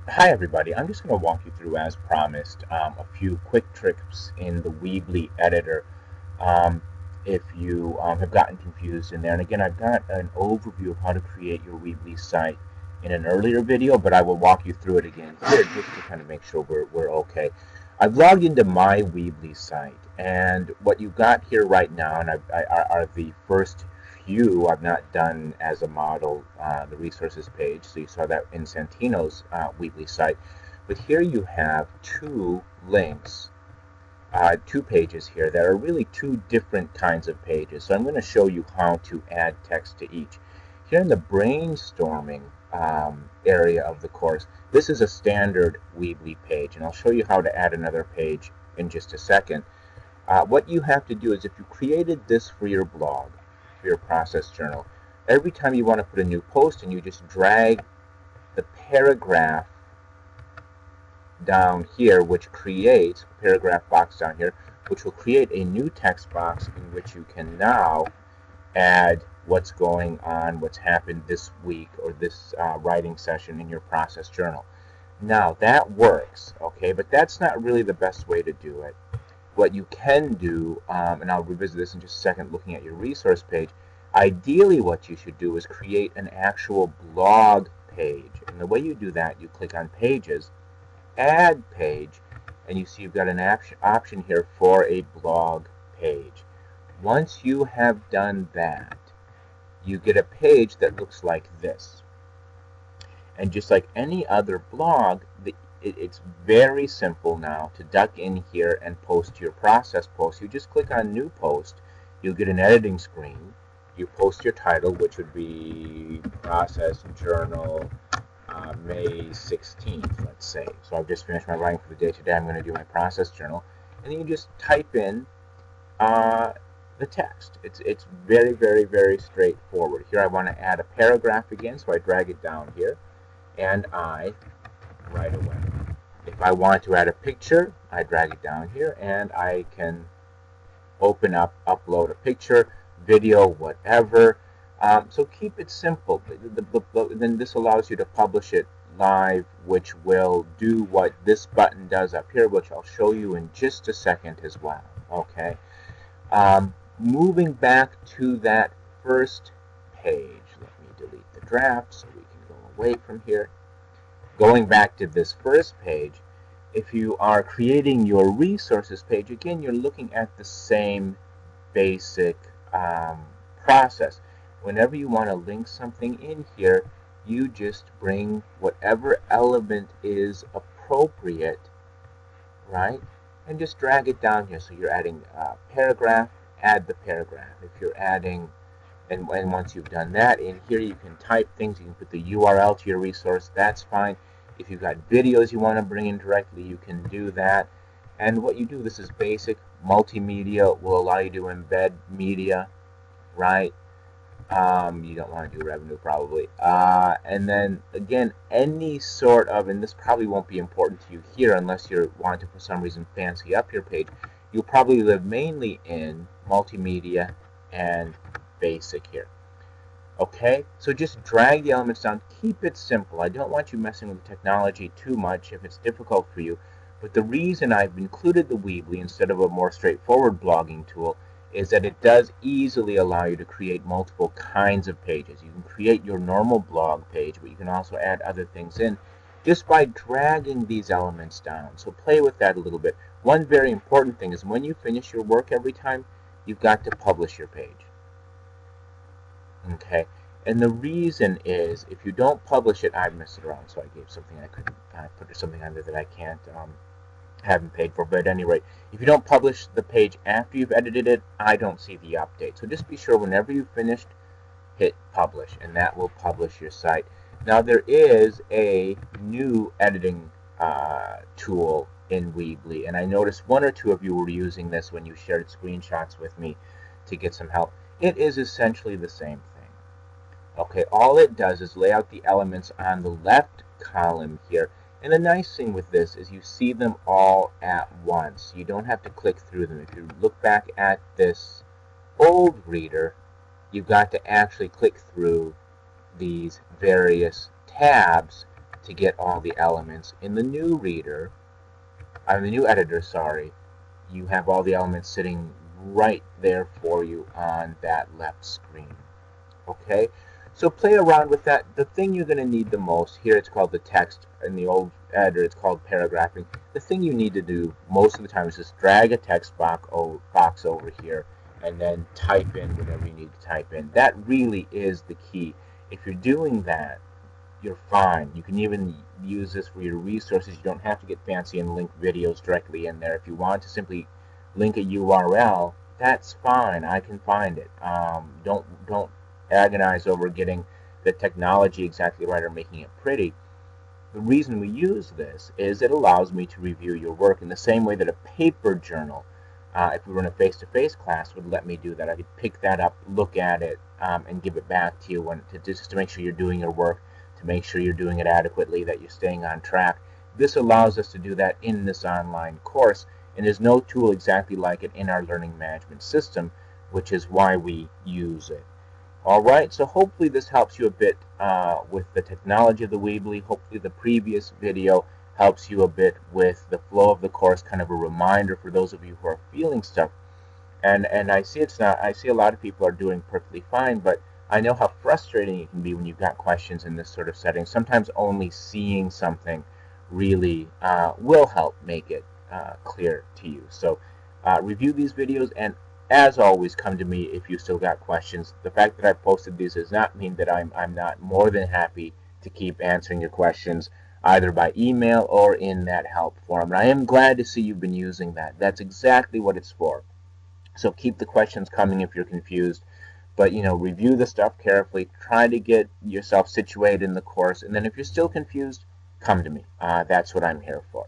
Hi everybody, I'm just going to walk you through, as promised, a few quick tricks in the Weebly editor um, if you have gotten confused in there. And again, I've got an overview of how to create your Weebly site in an earlier video, but I will walk you through it again here just to kind of make sure we're okay. I've logged into my Weebly site, and what you've got here right now and are the first few I've not done as a model, the resources page. So you saw that in Santino's Weebly site. But here you have two links, two pages here that are really two different kinds of pages. So I'm going to show you how to add text to each. Here in the brainstorming area of the course, this is a standard Weebly page, and I'll show you how to add another page in just a second. What you have to do is, if you created this for your blog, for your process journal, every time you want to put a new post in, you just drag the paragraph down here, which creates a paragraph box down here, which will create a new text box in which you can now add what's going on, what's happened this week or this writing session in your process journal. Now that works, okay, but that's not really the best way to do it. What you can do, and I'll revisit this in just a second looking at your resource page, ideally what you should do is create an actual blog page. And the way you do that, you click on Pages, Add Page, and you see you've got an option here for a blog page. Once you have done that, you get a page that looks like this. And just like any other blog, it's very simple now to duck in here and post your process post. You just click on New Post. You'll get an editing screen. You post your title, which would be Process Journal May 16th, let's say. So I've just finished my writing for the day today. I'm going to do my process journal. And then you just type in the text. It's very, very, very straightforward. Here I want to add a paragraph again, so I drag it down here, and I write away. If I want to add a picture, I drag it down here, and I can open up, upload a picture, video, whatever. So keep it simple. Then this allows you to publish it live, which will do what this button does up here, which I'll show you in just a second as well. Okay. Moving back to that first page, let me delete the draft so we can go away from here. Going back to this first page, if you are creating your resources page, again, you're looking at the same basic process. Whenever you want to link something in here, you just bring whatever element is appropriate, right? And just drag it down here. So you're adding a paragraph, add the paragraph. If you're adding, and once you've done that, in here you can type things, you can put the URL to your resource, that's fine. If you've got videos you want to bring in directly, you can do that. And what you do, this is basic. Multimedia will allow you to embed media, right? You don't want to do revenue probably. And then again, any sort of, and this probably won't be important to you here unless you want to for some reason fancy up your page, you'll probably live mainly in multimedia and basic here. Okay, so just drag the elements down, keep it simple. I don't want you messing with the technology too much if it's difficult for you. But the reason I've included the Weebly instead of a more straightforward blogging tool is that it does easily allow you to create multiple kinds of pages. You can create your normal blog page, but you can also add other things in just by dragging these elements down. So play with that a little bit. One very important thing is when you finish your work every time, you've got to publish your page. Okay, and the reason is if you don't publish it, I've messed it around. So I gave something I couldn't put something under that I can't haven't paid for. But at any rate, if you don't publish the page after you've edited it, I don't see the update. So just be sure whenever you've finished, hit publish, and that will publish your site. Now there is a new editing tool in Weebly, and I noticed one or two of you were using this when you shared screenshots with me to get some help. It is essentially the same thing. Okay, all it does is lay out the elements on the left column here. And the nice thing with this is you see them all at once. You don't have to click through them. If you look back at this old reader, you've got to actually click through these various tabs to get all the elements. In the new reader, the new editor, sorry, you have all the elements sitting right there for you on that left screen. Okay, so play around with that. The thing you're going to need the most, here it's called the text, in the old editor it's called paragraphing. The thing you need to do most of the time is just drag a text box over here and then type in whatever you need to type in. That really is the key. If you're doing that, you're fine. You can even use this for your resources. You don't have to get fancy and link videos directly in there. If you want to simply link a URL, that's fine. I can find it. Don't agonize over getting the technology exactly right or making it pretty. The reason we use this is it allows me to review your work in the same way that a paper journal, if we were in a face-to-face class, would let me do that. I could pick that up, look at it, and give it back to you just to make sure you're doing your work, to make sure you're doing it adequately, that you're staying on track. This allows us to do that in this online course, and there's no tool exactly like it in our learning management system, which is why we use it. Alright, so hopefully this helps you a bit with the technology of the Weebly. Hopefully the previous video helps you a bit with the flow of the course, kind of a reminder for those of you who are feeling stuck. And I see I see a lot of people are doing perfectly fine, but I know how frustrating it can be when you've got questions in this sort of setting. Sometimes only seeing something really will help make it clear to you. So review these videos, and as always, come to me if you still got questions. The fact that I posted these does not mean that I'm not more than happy to keep answering your questions, either by email or in that help forum. And I am glad to see you've been using that. That's exactly what it's for. So keep the questions coming if you're confused. But, review the stuff carefully. Try to get yourself situated in the course. And then if you're still confused, come to me. That's what I'm here for.